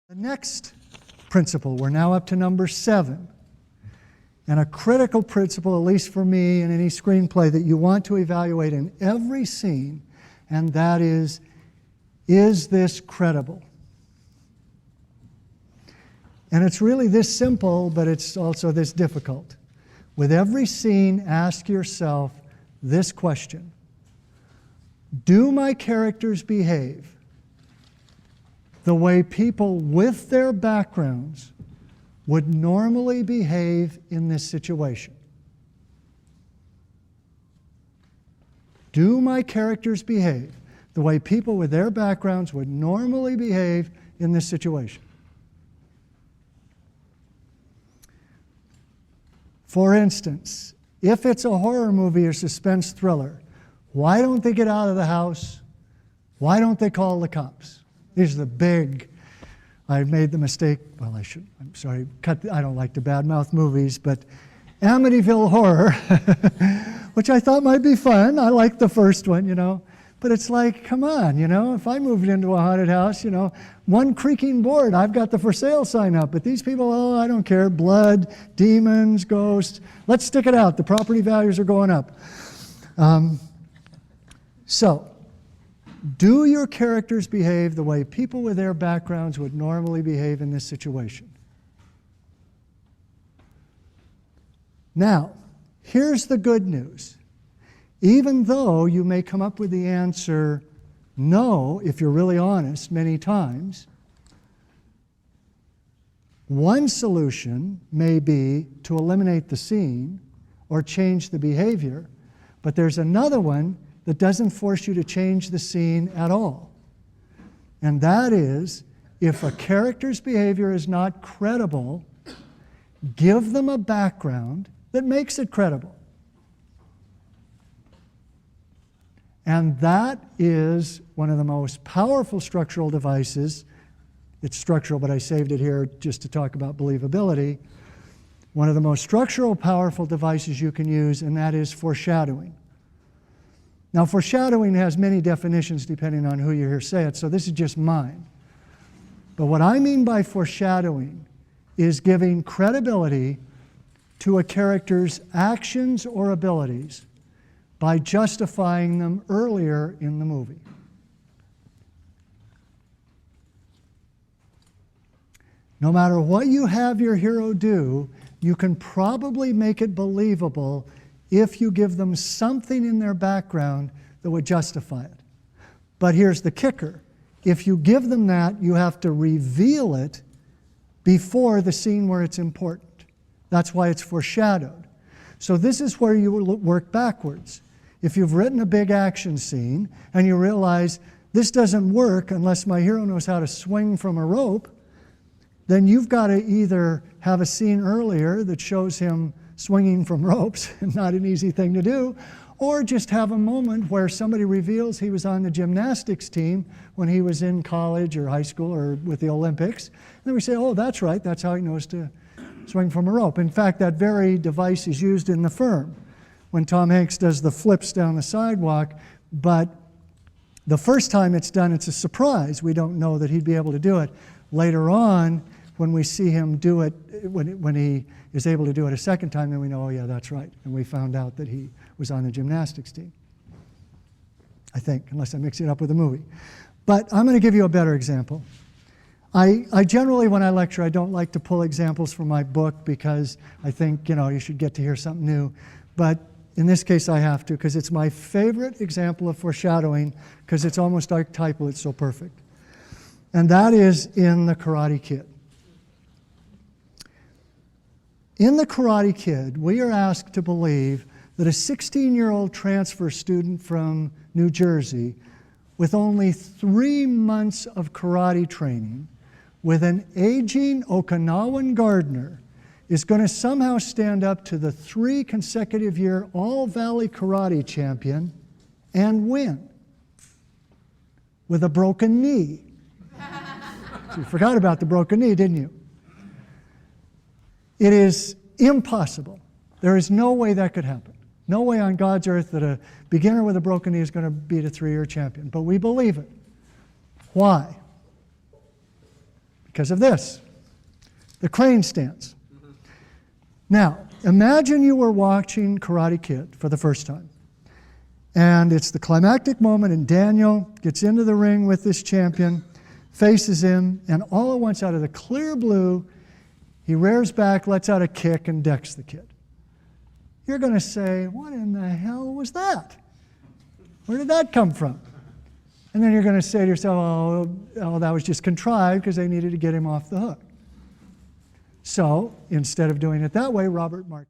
The next principle, we're now up to number 7. And a critical principle, at least for me in any screenplay, that you want to evaluate in every scene, and that is this credible? And it's really this simple, but it's also this difficult. With every scene, ask yourself this question: do my characters behave the way people with their backgrounds would normally behave in this situation? Do my characters behave the way people with their backgrounds would normally behave in this situation? For instance, if it's a horror movie or suspense thriller, why don't they get out of the house? Why don't they call the cops? These are the big, I made the mistake, well, I'm sorry, I don't like to badmouth movies, but Amityville Horror, which I thought might be fun. I liked the first one, But it's like, come on, if I moved into a haunted house, one creaking board, I've got the for sale sign up. But these people, I don't care. Blood, demons, ghosts. Let's stick it out. The property values are going up. So, do your characters behave the way people with their backgrounds would normally behave in this situation? Now, here's the good news. Even though you may come up with the answer no, if you're really honest, many times, one solution may be to eliminate the scene or change the behavior, but there's another one that doesn't force you to change the scene at all. And that is, if a character's behavior is not credible, give them a background that makes it credible. And that is one of the most powerful structural devices. It's structural, but I saved it here just to talk about believability. One of the most structural, powerful devices you can use, and that is foreshadowing. Now, foreshadowing has many definitions depending on who you hear say it, so this is just mine. But what I mean by foreshadowing is giving credibility to a character's actions or abilities by justifying them earlier in the movie. No matter what you have your hero do, you can probably make it believable if you give them something in their background that would justify it. But here's the kicker. If you give them that, you have to reveal it before the scene where it's important. That's why it's foreshadowed. So this is where you will work backwards. If you've written a big action scene and you realize this doesn't work unless my hero knows how to swing from a rope, then you've got to either have a scene earlier that shows him swinging from ropes, not an easy thing to do, or just have a moment where somebody reveals he was on the gymnastics team when he was in college or high school or with the Olympics. And then we say, oh, that's right, that's how he knows to swing from a rope. In fact, that very device is used in The Firm when Tom Hanks does the flips down the sidewalk, but the first time it's done, it's a surprise. We don't know that he'd be able to do it. Later on, when we see him do it, when he is able to do it a second time, then we know, oh yeah, that's right. And we found out that he was on the gymnastics team. I think, unless I'm mixing it up with a movie. But I'm going to give you a better example. I generally, when I lecture, I don't like to pull examples from my book because I think, you should get to hear something new. But in this case, I have to, because it's my favorite example of foreshadowing, because it's almost archetypal, it's so perfect. And that is in The Karate Kid. In The Karate Kid, we are asked to believe that a 16-year-old transfer student from New Jersey with only 3 months of karate training with an aging Okinawan gardener is going to somehow stand up to the 3 consecutive year All-Valley Karate champion and win with a broken knee. So you forgot about the broken knee, didn't you? It is impossible. There is no way that could happen. No way on God's earth that a beginner with a broken knee is going to beat a 3-year champion. But we believe it. Why? because of this, the crane stance. Now, imagine you were watching Karate Kid for the first time. And it's the climactic moment, and Daniel gets into the ring with this champion, faces him, and all at once, out of the clear blue, he rears back, lets out a kick, and decks the kid. You're going to say, what in the hell was that? Where did that come from? And then you're going to say to yourself, oh, that was just contrived because they needed to get him off the hook. So instead of doing it that way, Robert Mark